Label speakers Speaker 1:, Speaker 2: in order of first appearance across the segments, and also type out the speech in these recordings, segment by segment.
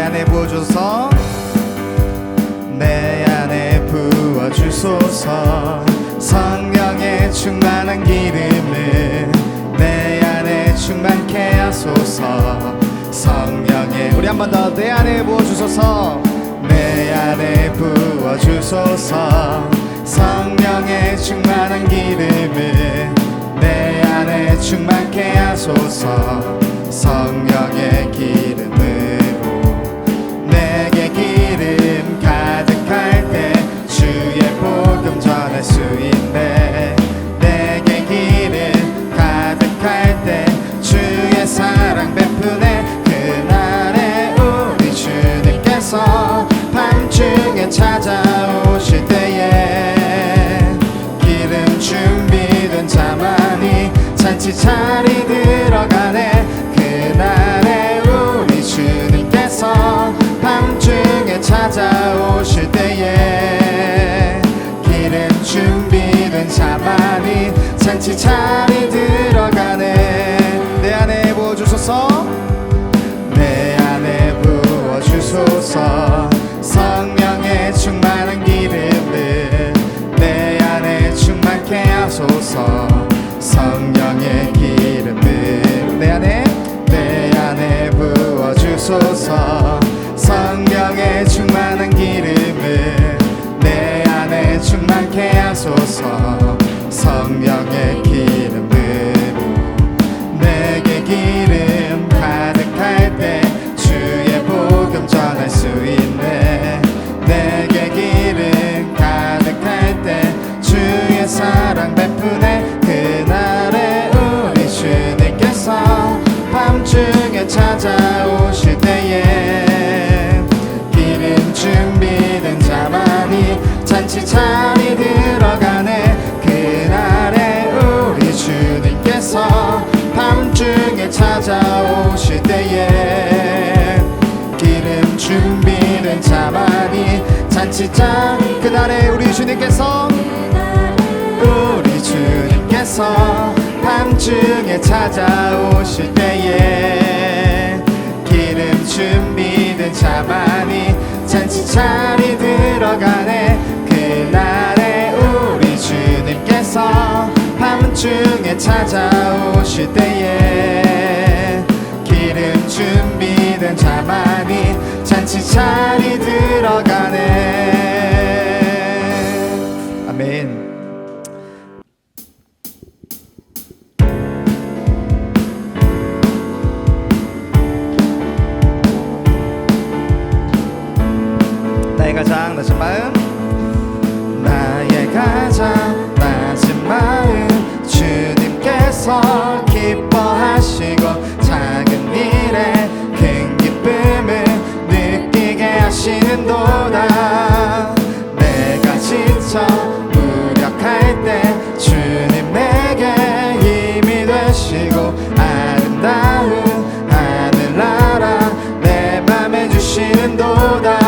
Speaker 1: 안에 부어주소서. 내 안에 부어주소서. 성령의 충만한 기름을 내 안에 충만케 하소서. 성령의 우리 한 번 더 내 안에 부어주소서. 내 안에 부어주소서. 성령의 충만한 기름을 내 안에 충만케 하소서. 성령의 기름으로 내게 기름 가득할 때 주의 복음 전할 수 있네. 내게 기름 가득할 때 주의 사랑 베푸네. 그날에 우리 주님께서 밤중에 찾아오실 때에 기름 준비된 자만이 잔치 자리 들어가네. 그날에 우리 주님께서 밤중에 찾아오실 때에 기름 준비된 자만이 잔치 자리 들어가네. 내 안에 부어주소서. 내 안에 부어주소서. 성령의 충만한 기름을 내 안에 충만케 하소서. 성령의 기름을 내 안에 부어주소서. 성령의 충만한 기름을 내 안에 충만케 하소서. 성령의 기름으로 내게 기름 가득할 때 주의 복음 전할 수 있네. 내게 기름 가득할 때 주의 사랑 베푸네. 그날에 우리 주님께서 밤중에 찾아오실 때에 기름 준비된 자만이 잔치 자리 들어가네. 그날에 우리 주님께서 밤중에 찾아오실 때에 기름 준비된 자만이 잔치 자리. 그날에 우리 주님께서 밤중에 찾아오실 때에 기름 준비된 자만이 잔치 자리 들어가네. 그날에 우리 주님께서 밤중에 찾아오실 때에 기름 준비된 자만이 잔치 자리 들어가네. 아멘. 나의 가장 낮은 마음, 나의 가장 낮은 마음 주님께서 기뻐하시고 작은 일에 큰 기쁨을 느끼게 하시는도다. 내가 지쳐 무력할 때 주님 내게 힘이 되시고 아름다운 하늘나라 내 맘에 주시는도다.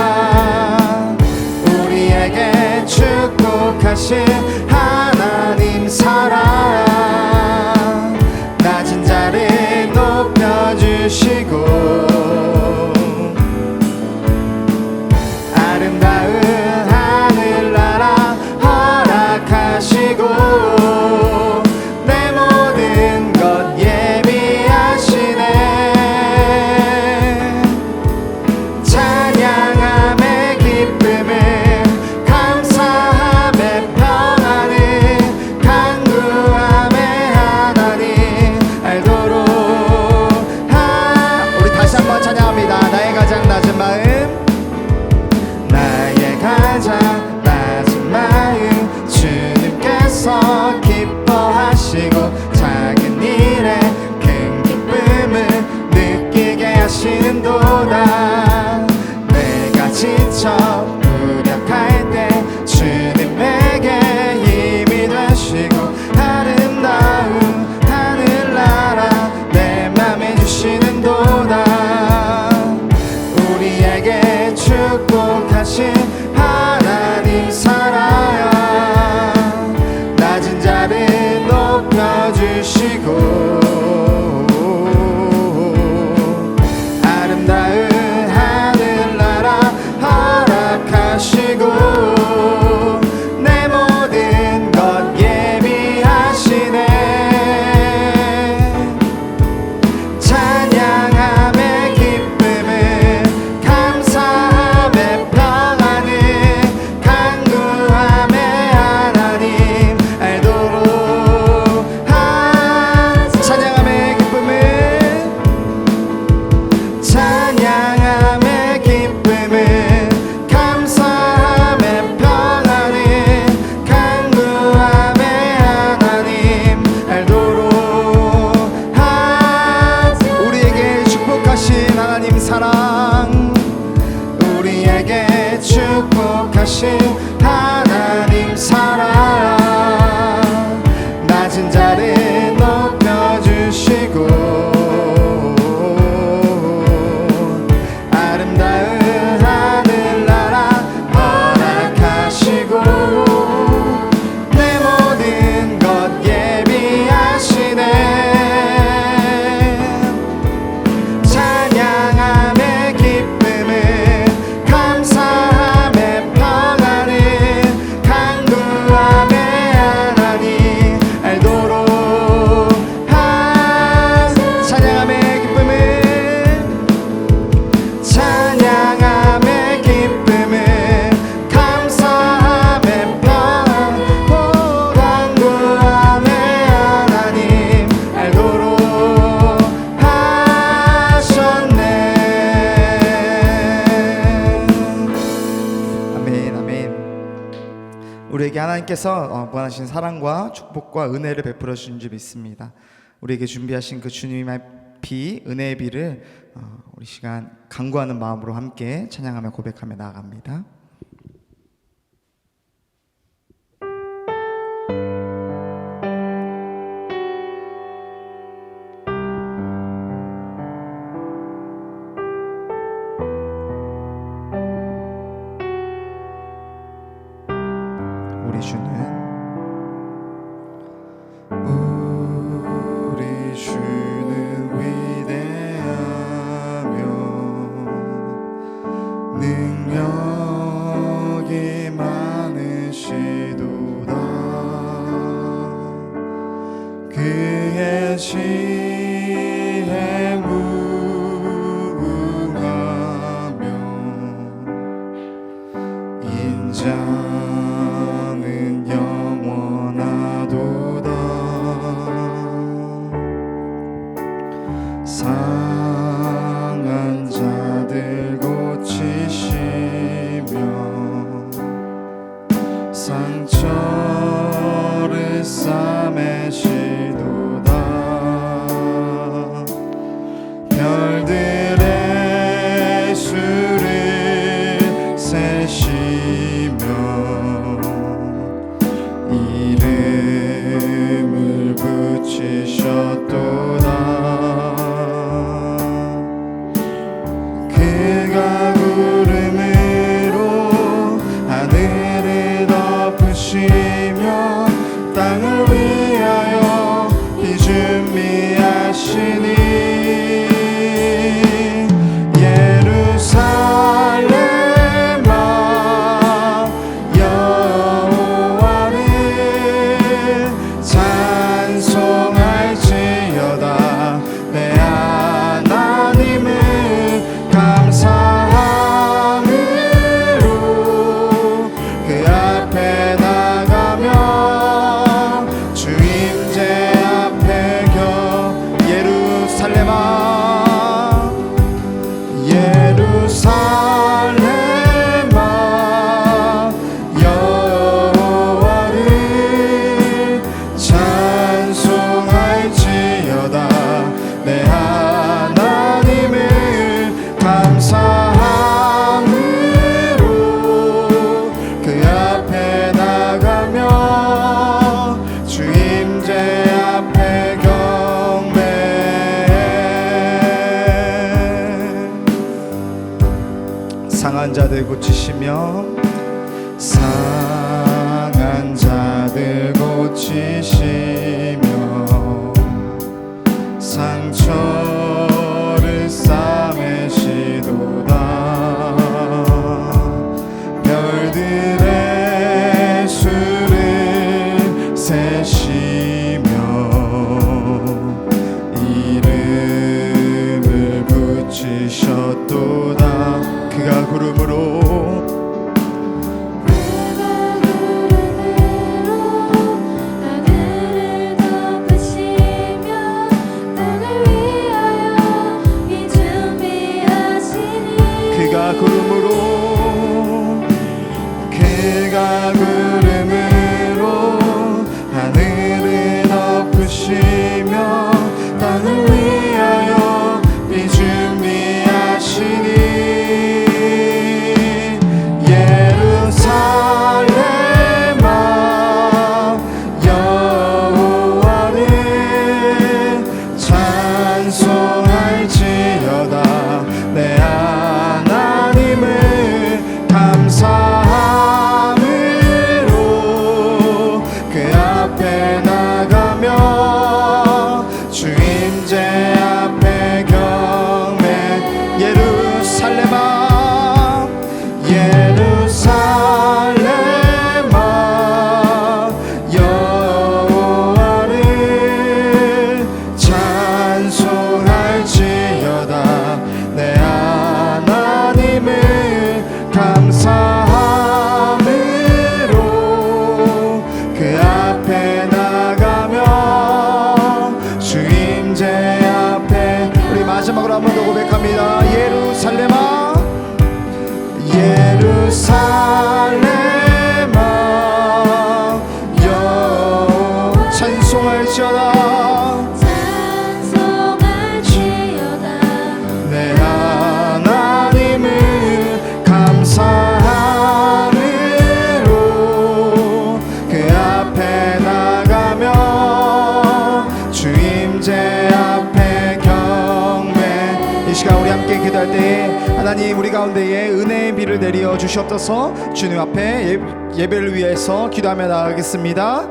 Speaker 1: 축복하신 하나님 사랑 낮은 자리 높여주시고 아름다운 하늘나라 허락하시고 내 모든 것 예비하시네. 찬양함의 기쁨을 기뻐하시고 작은 일에 큰 기쁨을 느끼게 하시는도다. 내가 지쳐 무력할 때 주님 내게 힘이 되시고 아름다운 하늘나라 내 맘에 주시는도다. 우리에게 축복하신 하나님 사랑 낮은 자를 높여주시고 아름다운 하늘 하나님께서 무한하신 사랑과 축복과 은혜를 베풀어 주신 줄 믿습니다. 우리에게 준비하신 그 주님의 비, 은혜의 비를 우리 시간 간구하는 마음으로 함께 찬양하며 고백하며 나아갑니다. 우리 주는 위대하며 능력이 많으시도다. 그의 지혜 무궁하며 인자는 영원하도다. 상한 자들 고치시며 상처를 싸매시도다. 별들의 수를 세시며 이름을 붙이셨도다. 그가 구름으로 하늘을 덮으시며 땅을 위하여 비 준비하시니 예루살렘아 여호와를 찬송할지어다. 내 하나님을 감사함으로 그 앞에 나가며 주 임재 앞에 예루살렘아 예루살렘아 여호와를 찬송할지어다. 내 하나님을 감사함으로 그 앞에 나가며 주 임재 앞에 경배해. 상한 자들 고치시며 상한 자들 고치시며 상처를 싸매시도다. 별들의 수를 세시며 이름을 붙이셨도다. 그가 구름으로
Speaker 2: 하늘을 덮으시며 땅을 위하여 비 준비하시니
Speaker 1: 그가 구름으로 하늘을 덮으시며 땅을 위하여 비 준비하시니 예루살렘아 여호와를 찬송할지어다. 내 하나님을 감사함으로 그 앞에 나가며 주 임재 앞에 경배. 예루살렘아 예루살렘아 여호와를 찬송할지어다. 내 하나님을 감사함으로 그 앞에 나가 때에 하나님 우리 가운데에 은혜의 비를 내려 주시옵소서. 주님 앞에 예배를 위해서 기도하며 나아가겠습니다.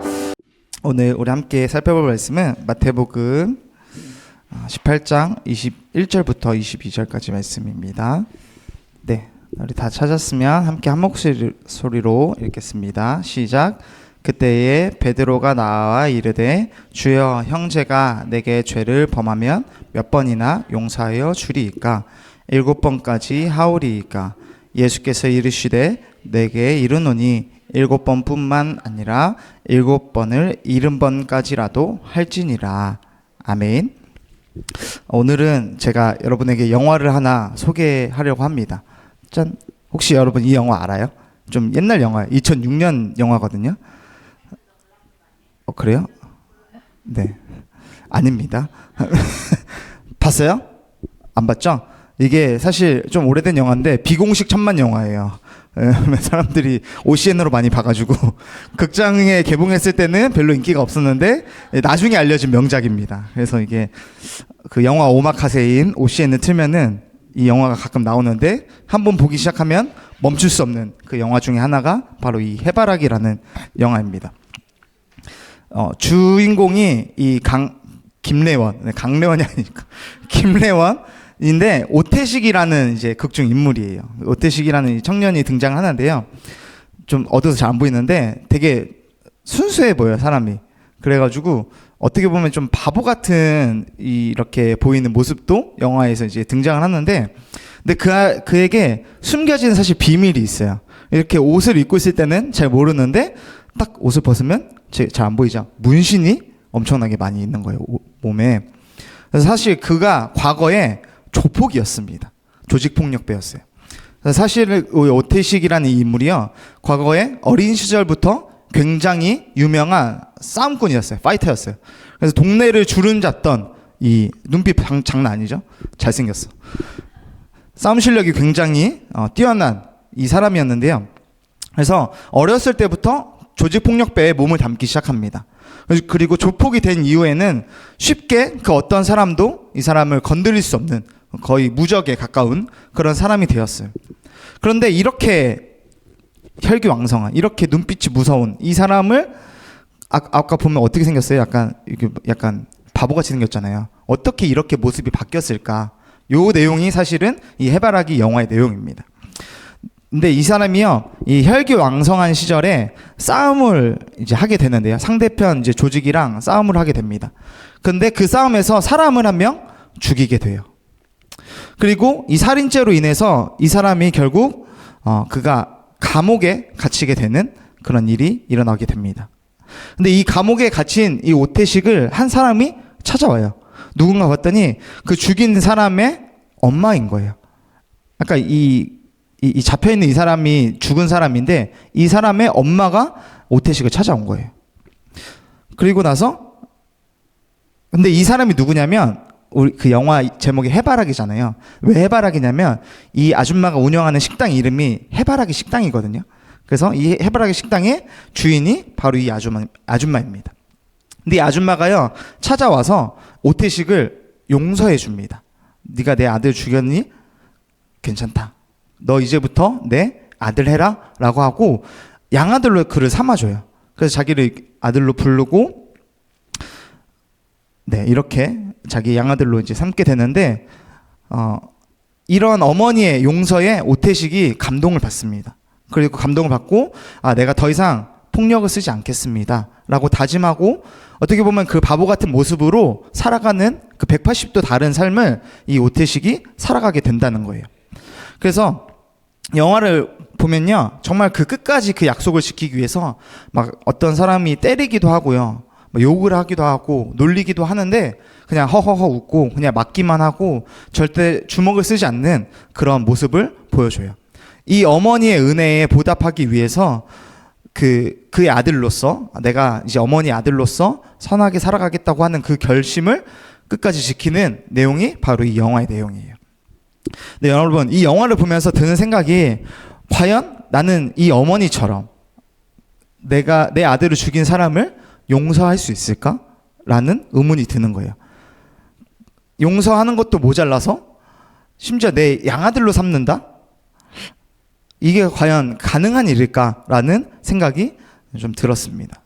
Speaker 1: 오늘 우리 함께 살펴볼 말씀은 마태복음 18장 21절부터 22절까지 말씀입니다. 네, 우리 다 찾았으면 함께 한 목소리로 읽겠습니다. 시작. 그때에 베드로가 나와 이르되 주여, 형제가 내게 죄를 범하면 몇 번이나 용서하여 주리이까? 7번까지 하오리이까? 예수께서 이르시되 내게 이르노니 7번뿐만 아니라 7번을 70번까지라도 할지니라. 아멘. 오늘은 제가 여러분에게 영화를 하나 소개하려고 합니다. 짠. 혹시 여러분 이 영화 알아요? 좀 옛날 영화예요. 2006년 영화거든요. 그래요? 네. 아닙니다. 봤어요? 안 봤죠? 이게 사실 좀 오래된 영화인데 비공식 천만 영화예요. 사람들이 OCN으로 많이 봐가지고 극장에 개봉했을 때는 별로 인기가 없었는데 나중에 알려진 명작입니다. 그래서 이게 그 영화 오마카세인 OCN을 틀면은 이 영화가 가끔 나오는데 한번 보기 시작하면 멈출 수 없는 그 영화 중에 하나가 바로 이 해바라기라는 영화입니다. 주인공이 이 김래원, 강래원이 아니니까 김래원인데 오태식이라는 이제 극중 인물이에요. 오태식이라는 청년이 등장하는데요. 좀 어두워서 잘 안 보이는데 되게 순수해 보여요, 사람이. 그래가지고 어떻게 보면 좀 바보 같은 이렇게 보이는 모습도 영화에서 이제 등장을 하는데, 근데 그에게 숨겨진 사실 비밀이 있어요. 이렇게 옷을 입고 있을 때는 잘 모르는데 딱 옷을 벗으면 잘 안 보이죠. 문신이 엄청나게 많이 있는 거예요, 몸에. 그래서 사실 그가 과거에 조폭이었습니다. 조직폭력배였어요. 사실 오태식이라는 이 인물이요, 과거에 어린 시절부터 굉장히 유명한 싸움꾼이었어요. 파이터였어요. 그래서 동네를 주름잡던 이 눈빛 장난 아니죠? 잘생겼어. 싸움 실력이 굉장히 뛰어난 이 사람이었는데요. 그래서 어렸을 때부터 조직폭력배에 몸을 담기 시작합니다. 그리고 조폭이 된 이후에는 쉽게 그 어떤 사람도 이 사람을 건드릴 수 없는 거의 무적에 가까운 그런 사람이 되었어요. 그런데 이렇게 혈기왕성한, 이렇게 눈빛이 무서운 이 사람을 아까 보면 어떻게 생겼어요? 약간 바보같이 생겼잖아요. 어떻게 이렇게 모습이 바뀌었을까? 요 내용이 사실은 이 해바라기 영화의 내용입니다. 근데 이 사람이요, 이 혈기왕성한 시절에 싸움을 이제 하게 되는데요. 상대편 이제 조직이랑 싸움을 하게 됩니다. 근데 그 싸움에서 사람을 한 명 죽이게 돼요. 그리고 이 살인죄로 인해서 이 사람이 결국 그가 감옥에 갇히게 되는 그런 일이 일어나게 됩니다. 근데 이 감옥에 갇힌 이 오태식을 한 사람이 찾아와요. 누군가 봤더니 그 죽인 사람의 엄마인 거예요. 아까 이 잡혀있는 이 사람이 죽은 사람인데 이 사람의 엄마가 오태식을 찾아온 거예요. 그리고 나서 근데 이 사람이 누구냐면 우리 그 영화 제목이 해바라기잖아요. 왜 해바라기냐면 이 아줌마가 운영하는 식당 이름이 해바라기 식당이거든요. 그래서 이 해바라기 식당의 주인이 바로 이 아줌마입니다. 근데 이 아줌마가요, 찾아와서 오태식을 용서해 줍니다. 네가 내 아들 죽였니? 괜찮다. 너 이제부터 내 아들 해라 라고 하고 양아들로 그를 삼아줘요. 그래서 자기를 아들로 부르고 네, 이렇게 자기 양아들로 이제 삼게 되는데 이런 어머니의 용서에 오태식이 감동을 받습니다. 그리고 감동을 받고 내가 더 이상 폭력을 쓰지 않겠습니다 라고 다짐하고 어떻게 보면 그 바보 같은 모습으로 살아가는 그 180도 다른 삶을 이 오태식이 살아가게 된다는 거예요. 그래서 영화를 보면요, 정말 그 끝까지 그 약속을 지키기 위해서 막 어떤 사람이 때리기도 하고요, 욕을 하기도 하고 놀리기도 하는데 그냥 허허허 웃고 그냥 맞기만 하고 절대 주먹을 쓰지 않는 그런 모습을 보여줘요. 이 어머니의 은혜에 보답하기 위해서 그의 아들로서, 내가 이제 어머니 아들로서 선하게 살아가겠다고 하는 그 결심을 끝까지 지키는 내용이 바로 이 영화의 내용이에요. 네, 여러분, 이 영화를 보면서 드는 생각이, 과연 나는 이 어머니처럼 내가 내 아들을 죽인 사람을 용서할 수 있을까? 라는 의문이 드는 거예요. 용서하는 것도 모자라서 심지어 내 양아들로 삼는다? 이게 과연 가능한 일일까라는 생각이 좀 들었습니다.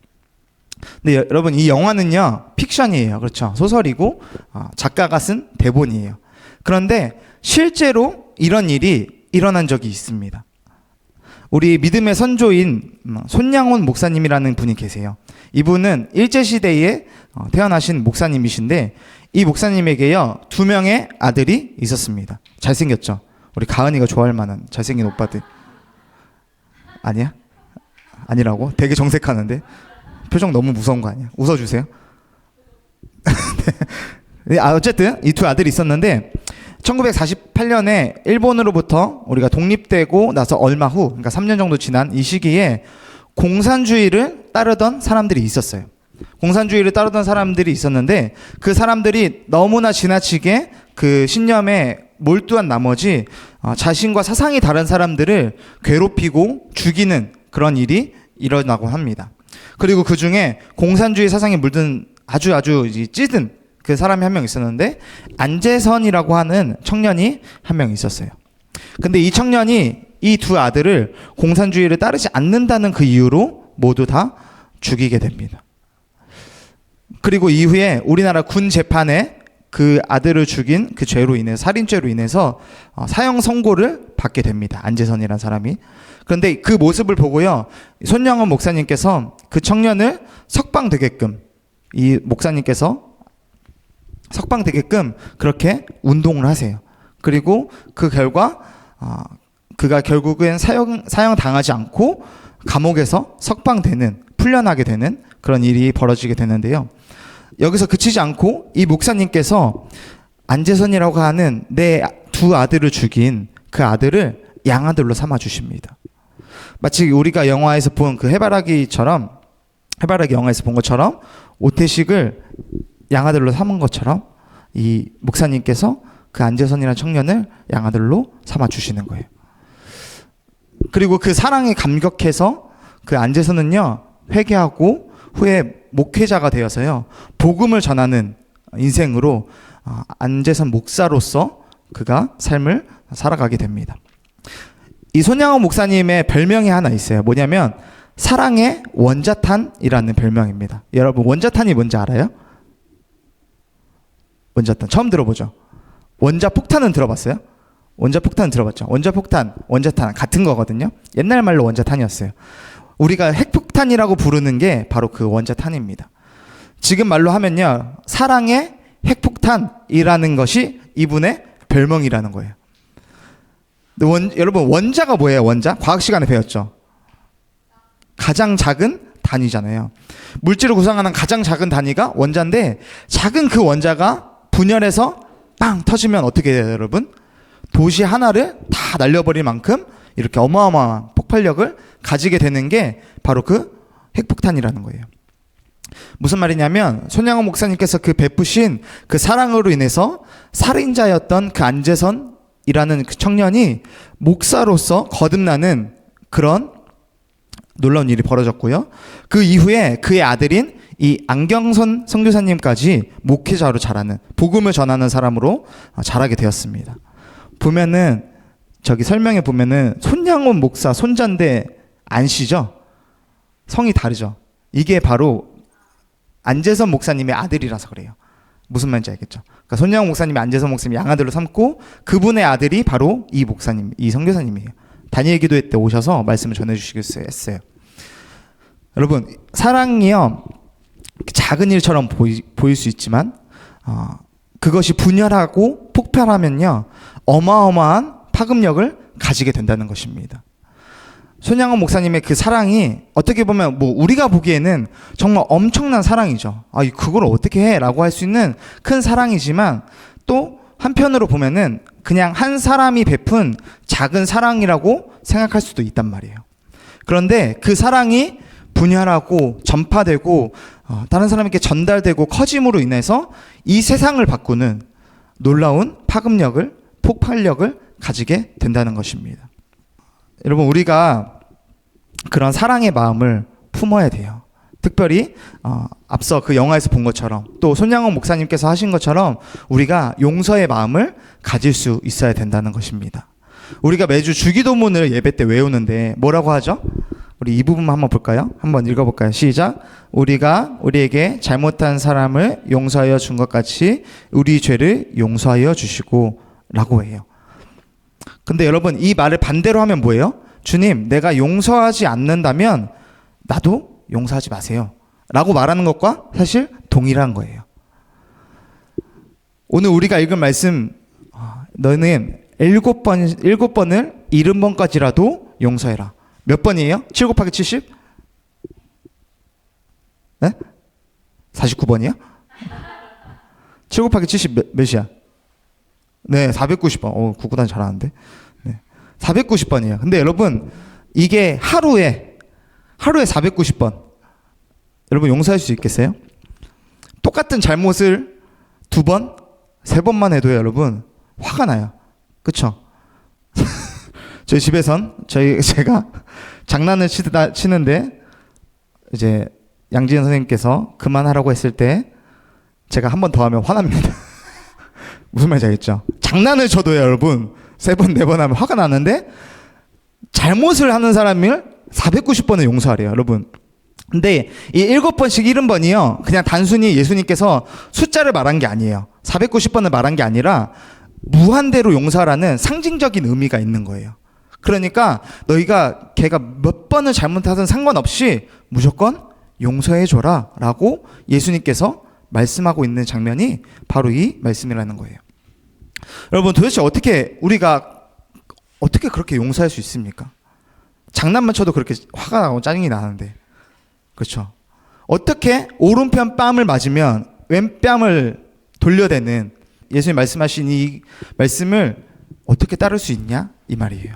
Speaker 1: 근데 여러분, 이 영화는요 픽션이에요. 그렇죠? 소설이고 작가가 쓴 대본이에요. 그런데 실제로 이런 일이 일어난 적이 있습니다. 우리 믿음의 선조인 손양원 목사님이라는 분이 계세요. 이분은 일제시대에 태어나신 목사님이신데, 이 목사님에게요 2명의 아들이 있었습니다. 잘생겼죠? 우리 가은이가 좋아할 만한 잘생긴 오빠들. 아니야? 아니라고? 되게 정색하는데 표정 너무 무서운 거 아니야? 웃어주세요. 네. 어쨌든 이 2 아들이 있었는데 1948년에 일본으로부터 우리가 독립되고 나서 얼마 후, 그러니까 3년 정도 지난 이 시기에 공산주의를 따르던 사람들이 있었어요. 공산주의를 따르던 사람들이 있었는데, 그 사람들이 너무나 지나치게 그 신념에 몰두한 나머지 자신과 사상이 다른 사람들을 괴롭히고 죽이는 그런 일이 일어나곤 합니다. 그리고 그 중에 공산주의 사상에 물든 아주 찌든 그 사람이 한 명 있었는데, 안재선이라고 하는 청년이 한 명 있었어요. 근데 이 청년이 이 2 아들을 공산주의를 따르지 않는다는 그 이유로 모두 다 죽이게 됩니다. 그리고 이후에 우리나라 군 재판에 그 아들을 죽인 그 죄로 인해, 살인죄로 인해서 사형 선고를 받게 됩니다. 안재선이라는 사람이. 그런데 그 모습을 보고요, 손양원 목사님께서 그 청년을 석방되게끔, 이 목사님께서 석방되게끔 그렇게 운동을 하세요. 그리고 그 결과 그가 결국엔 사형 당하지 않고 감옥에서 석방되는, 풀려나게 되는 그런 일이 벌어지게 되는데요. 여기서 그치지 않고 이 목사님께서 안재선이라고 하는 내 2 아들을 죽인 그 아들을 양아들로 삼아 주십니다. 마치 우리가 영화에서 본 그 해바라기 영화에서 본 것처럼 오태식을 양아들로 삼은 것처럼 이 목사님께서 그 안재선이라는 청년을 양아들로 삼아 주시는 거예요. 그리고 그 사랑에 감격해서 그 안재선은요 회개하고 후에 목회자가 되어서요 복음을 전하는 인생으로 안재선 목사로서 그가 삶을 살아가게 됩니다. 이 손양원 목사님의 별명이 하나 있어요. 뭐냐면 사랑의 원자탄이라는 별명입니다. 여러분, 원자탄이 뭔지 알아요? 원자탄 처음 들어보죠? 원자폭탄은 들어봤어요? 원자폭탄은 들어봤죠? 원자탄 같은 거거든요. 옛날 말로 원자탄이었어요. 우리가 핵폭탄이라고 부르는 게 바로 그 원자탄입니다. 지금 말로 하면요, 사랑의 핵폭탄이라는 것이 이분의 별명이라는 거예요. 여러분, 원자가 뭐예요? 원자? 과학 시간에 배웠죠? 가장 작은 단위잖아요. 물질을 구성하는 가장 작은 단위가 원자인데, 작은 그 원자가 분열해서 빵 터지면 어떻게 돼요, 여러분? 도시 하나를 다 날려버릴 만큼 이렇게 어마어마한 폭발력을 가지게 되는 게 바로 그 핵폭탄이라는 거예요. 무슨 말이냐면, 손양원 목사님께서 그 베푸신 그 사랑으로 인해서 살인자였던 그 안재선이라는 그 청년이 목사로서 거듭나는 그런 놀라운 일이 벌어졌고요. 그 이후에 그의 아들인 이 안경선 선교사님까지 목회자로 자라는, 복음을 전하는 사람으로 자라게 되었습니다. 보면은 저기 설명에 보면은 손양원 목사 손자인데 안씨죠? 성이 다르죠? 이게 바로 안재선 목사님의 아들이라서 그래요. 무슨 말인지 알겠죠? 그러니까 손양원 목사님이 안재선 목사님 양아들로 삼고, 그분의 아들이 바로 이 목사님, 이 선교사님이에요. 다니엘 기도회 때 오셔서 말씀을 전해주시겠어요 했어요. 여러분, 사랑이요 작은 일처럼 보일 수 있지만 그것이 분열하고 폭발하면요 어마어마한 파급력을 가지게 된다는 것입니다. 손양원 목사님의 그 사랑이 어떻게 보면 뭐 우리가 보기에는 정말 엄청난 사랑이죠. 그걸 어떻게 해? 라고 할 수 있는 큰 사랑이지만, 또 한편으로 보면은 그냥 한 사람이 베푼 작은 사랑이라고 생각할 수도 있단 말이에요. 그런데 그 사랑이 분열하고 전파되고 다른 사람에게 전달되고 커짐으로 인해서 이 세상을 바꾸는 놀라운 파급력을, 폭발력을 가지게 된다는 것입니다. 여러분, 우리가 그런 사랑의 마음을 품어야 돼요. 특별히 앞서 그 영화에서 본 것처럼 또 손양원 목사님께서 하신 것처럼 우리가 용서의 마음을 가질 수 있어야 된다는 것입니다. 우리가 매주 주기도문을 예배 때 외우는데 뭐라고 하죠? 우리 이 부분 한번 볼까요? 한번 읽어볼까요? 시작. 우리가 우리에게 잘못한 사람을 용서하여 준 것 같이 우리 죄를 용서하여 주시고 라고 해요. 근데 여러분 이 말을 반대로 하면 뭐예요? 주님, 내가 용서하지 않는다면 나도 용서하지 마세요 라고 말하는 것과 사실 동일한 거예요. 오늘 우리가 읽은 말씀, 너는 7번을 70번까지라도 용서해라. 몇 번이에요? 7 곱하기 70? 네? 49번이야? 7 곱하기 70 몇이야? 네, 490번. 구구단 잘하는데. 네. 490번이에요. 근데 여러분, 이게 하루에 490번. 여러분 용서할 수 있겠어요? 똑같은 잘못을 2번, 3번만 해도 여러분 화가 나요. 그쵸? 저희 집에선 제가 장난을 치는데 이제 양지은 선생님께서 그만하라고 했을 때 제가 한 번 더 하면 화납니다. 무슨 말인지 알겠죠? 장난을 쳐도요 여러분 3번, 4번 하면 화가 나는데 잘못을 하는 사람을 490번을 용서하래요 여러분. 근데 이 7번씩 70번이요 그냥 단순히 예수님께서 숫자를 말한 게 아니에요. 490번을 말한 게 아니라 무한대로 용서하라는 상징적인 의미가 있는 거예요. 그러니까 너희가 걔가 몇 번을 잘못하든 상관없이 무조건 용서해줘라 라고 예수님께서 말씀하고 있는 장면이 바로 이 말씀이라는 거예요. 여러분 도대체 우리가 어떻게 그렇게 용서할 수 있습니까? 장난만 쳐도 그렇게 화가 나고 짜증이 나는데 그렇죠? 어떻게 오른편 뺨을 맞으면 왼뺨을 돌려대는 예수님 말씀하신 이 말씀을 어떻게 따를 수 있냐? 이 말이에요.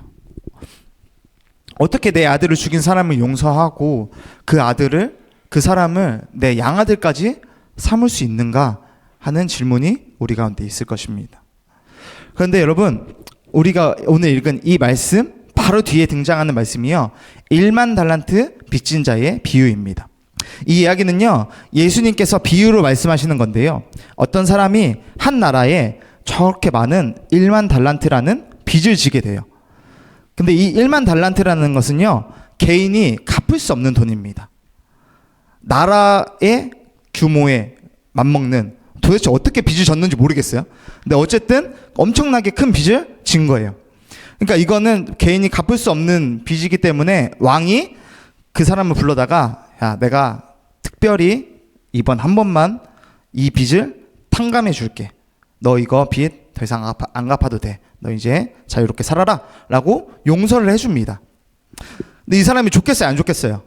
Speaker 1: 어떻게 내 아들을 죽인 사람을 용서하고 그 사람을 내 양아들까지 삼을 수 있는가 하는 질문이 우리 가운데 있을 것입니다. 그런데 여러분 우리가 오늘 읽은 이 말씀 바로 뒤에 등장하는 말씀이요 1만 달란트 빚진 자의 비유입니다. 이 이야기는요 예수님께서 비유로 말씀하시는 건데요 어떤 사람이 한 나라에 저렇게 많은 1만 달란트라는 빚을 지게 돼요. 근데 이 1만 달란트라는 것은요 개인이 갚을 수 없는 돈입니다. 나라의 규모에 맞먹는 도대체 어떻게 빚을 졌는지 모르겠어요. 근데 어쨌든 엄청나게 큰 빚을 진 거예요. 그러니까 이거는 개인이 갚을 수 없는 빚이기 때문에 왕이 그 사람을 불러다가 야 내가 특별히 이번 한 번만 이 빚을 탕감해 줄게. 너 이거 빚 더 이상 안 갚아도 돼. 너 이제 자유롭게 살아라 라고 용서를 해줍니다. 근데 이 사람이 좋겠어요 안 좋겠어요?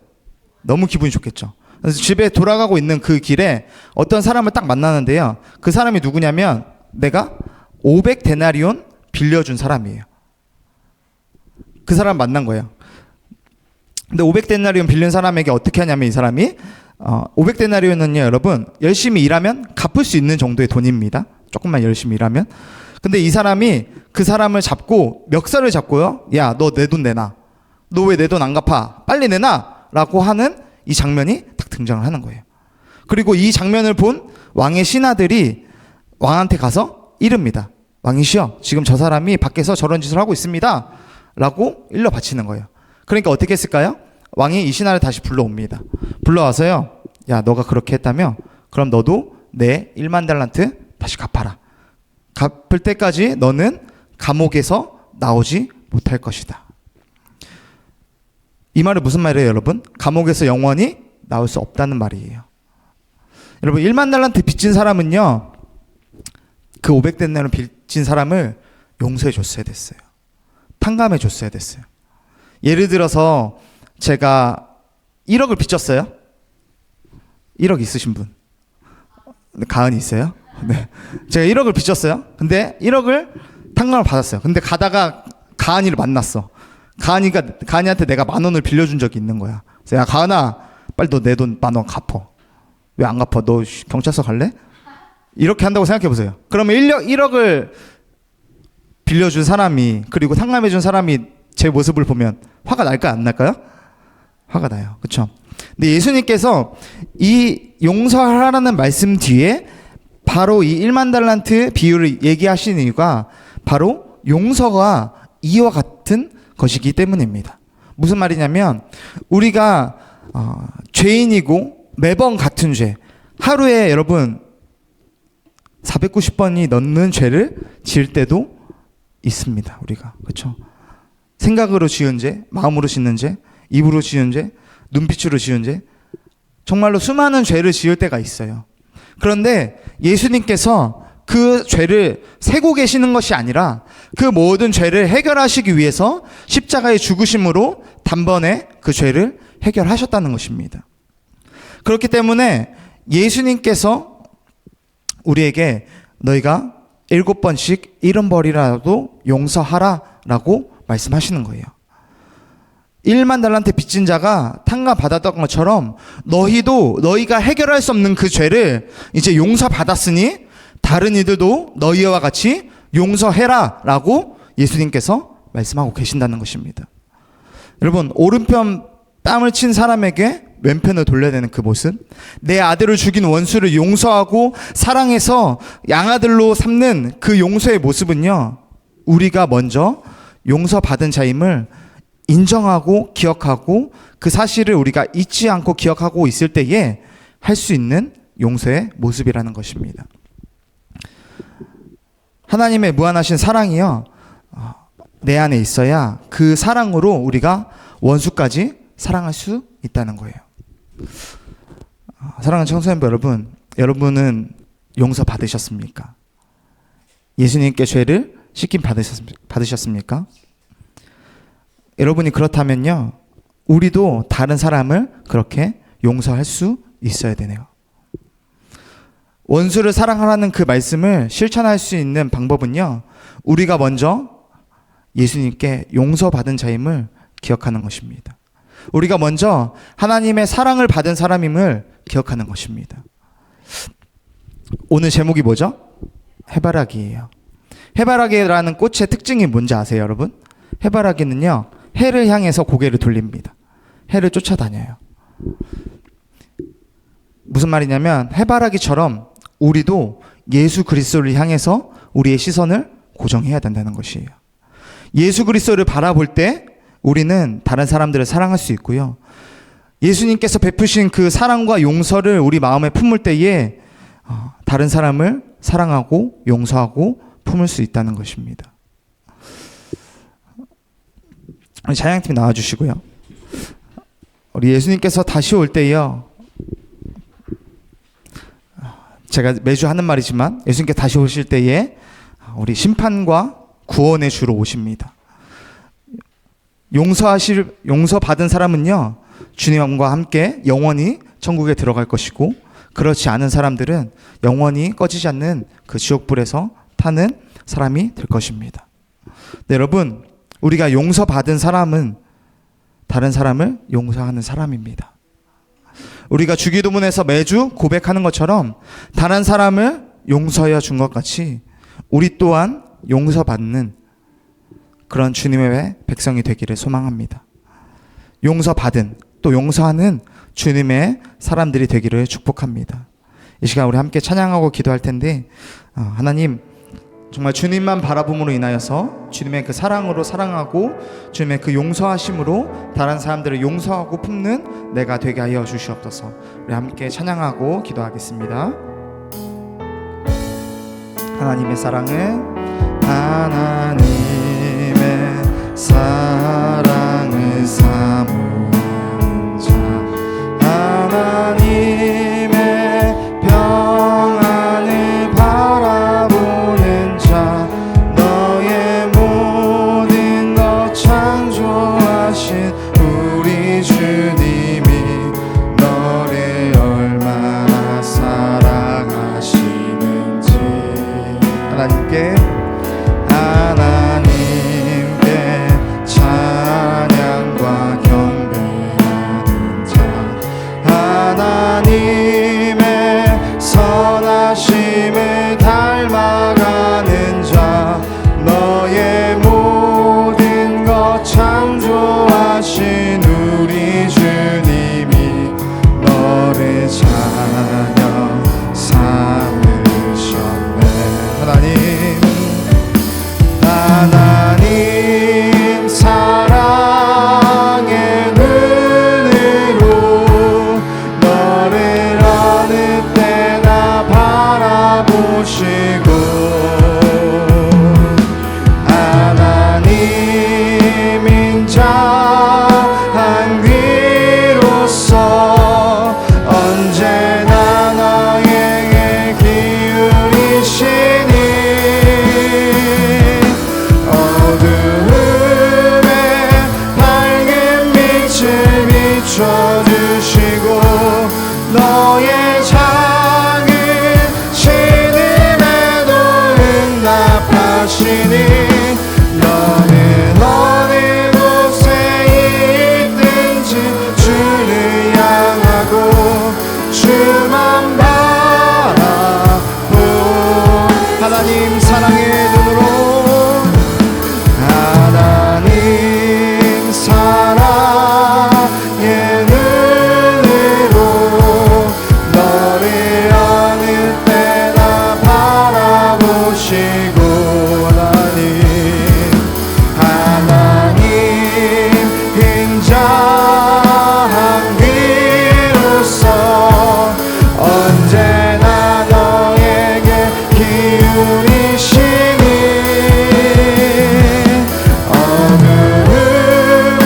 Speaker 1: 너무 기분이 좋겠죠. 그래서 집에 돌아가고 있는 그 길에 어떤 사람을 딱 만나는데요 그 사람이 누구냐면 내가 500데나리온 빌려준 사람이에요. 그 사람 만난 거예요. 근데 500데나리온 빌린 사람에게 어떻게 하냐면 이 사람이 500데나리온은요 여러분 열심히 일하면 갚을 수 있는 정도의 돈입니다. 조금만 열심히 일하면. 근데 이 사람이 그 사람을 잡고 멱살을 잡고요 야 너 내 돈 내놔. 너 왜 내 돈 안 갚아? 빨리 내놔 라고 하는 이 장면이 딱 등장을 하는 거예요. 그리고 이 장면을 본 왕의 신하들이 왕한테 가서 이릅니다. 왕이시여 지금 저 사람이 밖에서 저런 짓을 하고 있습니다 라고 일러 바치는 거예요. 그러니까 어떻게 했을까요? 왕이 이 신하를 다시 불러옵니다. 불러와서요 야 너가 그렇게 했다며 그럼 너도 내 1만 달란트 다시 갚아라. 갚을 때까지 너는 감옥에서 나오지 못할 것이다. 이 말은 무슨 말이에요 여러분? 감옥에서 영원히 나올 수 없다는 말이에요. 여러분 1만 달란트 빚진 사람은요 그 500데나리온 빚진 사람을 용서해 줬어야 됐어요. 탕감해 줬어야 됐어요. 예를 들어서 제가 1억을 빚졌어요. 1억 있으신 분? 가은이 있어요? 네. 제가 1억을 빚졌어요. 근데 1억을 탕감을 받았어요. 근데 가다가 가은이를 만났어. 가은이한테 내가 10,000원을 빌려준 적이 있는 거야. 그래서 야 가은아 빨리 너 내 돈 10,000원 갚어. 왜 안 갚아? 너 경찰서 갈래? 이렇게 한다고 생각해 보세요. 그러면 1억을 빌려준 사람이 그리고 탕감해준 사람이 제 모습을 보면 화가 날까요 안 날까요? 화가 나요. 그렇죠? 근데 예수님께서 이 용서하라는 말씀 뒤에 바로 이 1만 달란트 비유를 얘기하시는 이유가 바로 용서가 이와 같은 것이기 때문입니다. 무슨 말이냐면 우리가 죄인이고 매번 같은 죄, 하루에 여러분 490번이 넘는 죄를 지을 때도 있습니다. 우리가 그렇죠? 생각으로 지은 죄, 마음으로 짓는 죄, 입으로 지은 죄, 눈빛으로 지은 죄, 정말로 수많은 죄를 지을 때가 있어요. 그런데 예수님께서 그 죄를 세고 계시는 것이 아니라 그 모든 죄를 해결하시기 위해서 십자가의 죽으심으로 단번에 그 죄를 해결하셨다는 것입니다. 그렇기 때문에 예수님께서 우리에게 너희가 7번씩 잃은 벌이라도 용서하라 라고 말씀하시는 거예요. 1만 달란트 빚진 자가 탕감 받았던 것처럼 너희도 너희가 해결할 수 없는 그 죄를 이제 용서받았으니 다른 이들도 너희와 같이 용서해라 라고 예수님께서 말씀하고 계신다는 것입니다. 여러분, 오른편 뺨을 친 사람에게 왼편을 돌려내는 그 모습, 내 아들을 죽인 원수를 용서하고 사랑해서 양아들로 삼는 그 용서의 모습은요, 우리가 먼저 용서받은 자임을 인정하고 기억하고 그 사실을 우리가 잊지 않고 기억하고 있을 때에 할 수 있는 용서의 모습이라는 것입니다. 하나님의 무한하신 사랑이요, 내 안에 있어야 그 사랑으로 우리가 원수까지 사랑할 수 있다는 거예요. 사랑하는 청소년부 여러분, 여러분은 용서 받으셨습니까? 예수님께 죄를 씻김 받으셨습니까? 여러분이 그렇다면요, 우리도 다른 사람을 그렇게 용서할 수 있어야 되네요. 원수를 사랑하라는 그 말씀을 실천할 수 있는 방법은요, 우리가 먼저 예수님께 용서받은 자임을 기억하는 것입니다. 우리가 먼저 하나님의 사랑을 받은 사람임을 기억하는 것입니다. 오늘 제목이 뭐죠? 해바라기예요. 해바라기라는 꽃의 특징이 뭔지 아세요, 여러분? 해바라기는요, 해를 향해서 고개를 돌립니다. 해를 쫓아다녀요. 무슨 말이냐면 해바라기처럼 우리도 예수 그리스도를 향해서 우리의 시선을 고정해야 된다는 것이에요. 예수 그리스도를 바라볼 때 우리는 다른 사람들을 사랑할 수 있고요, 예수님께서 베푸신 그 사랑과 용서를 우리 마음에 품을 때에 다른 사람을 사랑하고 용서하고 품을 수 있다는 것입니다. 찬양팀 나와주시고요. 우리 예수님께서 다시 올 때요, 제가 매주 하는 말이지만 예수님께서 다시 오실 때에 우리 심판과 구원의 주로 오십니다. 용서받은 사람은요, 주님과 함께 영원히 천국에 들어갈 것이고, 그렇지 않은 사람들은 영원히 꺼지지 않는 그 지옥불에서 타는 사람이 될 것입니다. 네, 여러분, 우리가 용서받은 사람은 다른 사람을 용서하는 사람입니다. 우리가 주기도문에서 매주 고백하는 것처럼 다른 사람을 용서해 준 것 같이 우리 또한 용서받는 그런 주님의 백성이 되기를 소망합니다. 용서받은, 또 용서하는 주님의 사람들이 되기를 축복합니다. 이 시간 우리 함께 찬양하고 기도할 텐데, 하나님, 정말 주님만 바라봄으로 인하여서 주님의 그 사랑으로 사랑하고 주님의 그 용서하심으로 다른 사람들을 용서하고 품는 내가 되게 하여 주시옵소서. 우리 함께 찬양하고 기도하겠습니다. 하나님의 사랑은, 하나님의 사랑을 사모하는 자, 하나님의 평안을 바라보는 자, 너의 모든 것 창조하신 우리 주님이 너를 얼마나 사랑하시는지, 하나님께 찬양과 경배하는 자, 하나님의 선하심을 닮아가는 자, 너의 모든 것 창조하신 우리 주님이 바라보시고 하나님 인자한 위로서 언제나 너에게 기울이시니 어두움에 밝은 빛을 비춰주시고 너의 작은 신임에도 응답하시니 너는 어느 곳에 있든지 주를 향하고 주만 바라보 하나님 사랑의 눈으로 하나님 사랑의 눈으로 너를 어느 때나 바라보시고 하나님 인자한 위로서 언제나 너에게 기울이시니 어두움에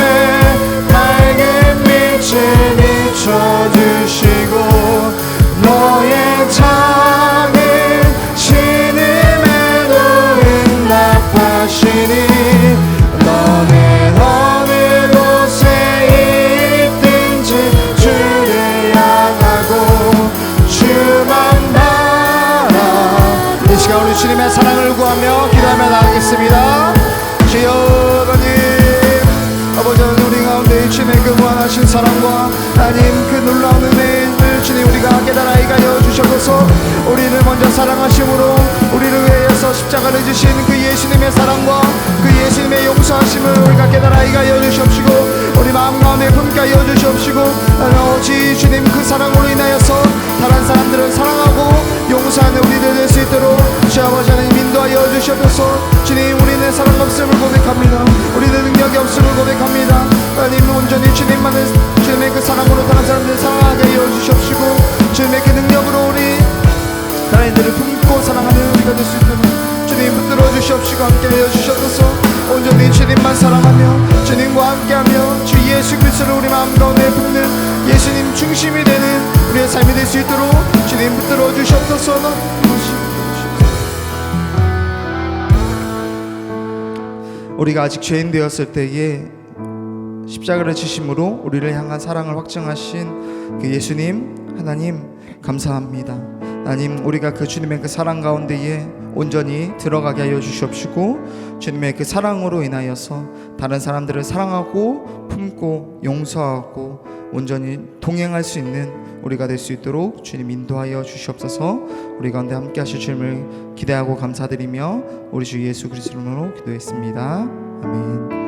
Speaker 1: 밝은 빛을 비춰주시고 너의 작은 신임에도 응답하시니 너는 어느 곳에 있든지 주를 향하고 주만 바라 이 시간 우리 주님의 사랑을 구하며 기도하며 나가겠습니다. 주여 하나님 아버지 우리 가운데 주님의 그 무한하신 사랑과 하나님 그 놀라운 은혜를 주님 우리가 깨달아 알게 주셔서 우리를 먼저 사랑하심으로 우리를 위하여서 십자가를 지신 그 예수님의 사랑과 그 예수님의 용서하심을 우리가 깨달아 알게 주시옵시고 우리 마음 가운데 품게 하여 주시옵시고 오직 주님 그 사랑으로 인하여서 다른 사람들을 사랑하고 용서하는 우리들 될 수 있도록 주 아버지 하나님 인도하여 주시옵소서. 주님 우리는 사랑 없음을 고백합니다. 우리는 능력이 없음을 고백합니다. 하나님 온전히 주님만을 주님의 그 사랑으로 다른 사람들을 사랑하게 하여 주시옵시고 주님의 그 능력으로 우리 하나님들을 품고 사랑하는 우리가 될 수 있도록 주님 붙들어 주시옵시고 함께 하여 주시옵소서. 온전히 주님만 사랑하며 주님과 함께하며 주 예수 그리스도를 우리 마음 가운데 품는 예수님 중심이 되는 우리의 삶이 될 수 있도록 주님 붙들어 주시옵소서. 우리가 아직 죄인 되었을 때에 십자가를 지심으로 우리를 향한 사랑을 확증하신 그 예수님 하나님 감사합니다. 하나님 우리가 그 주님의 그 사랑 가운데에 온전히 들어가게 하여 주시옵시고 주님의 그 사랑으로 인하여서 다른 사람들을 사랑하고 품고 용서하고 온전히 동행할 수 있는 우리가 될 수 있도록 주님 인도하여 주시옵소서. 우리 가운데 함께 하실 주님을 기대하고 감사드리며 우리 주 예수 그리스도 이름으로 기도했습니다. 아멘.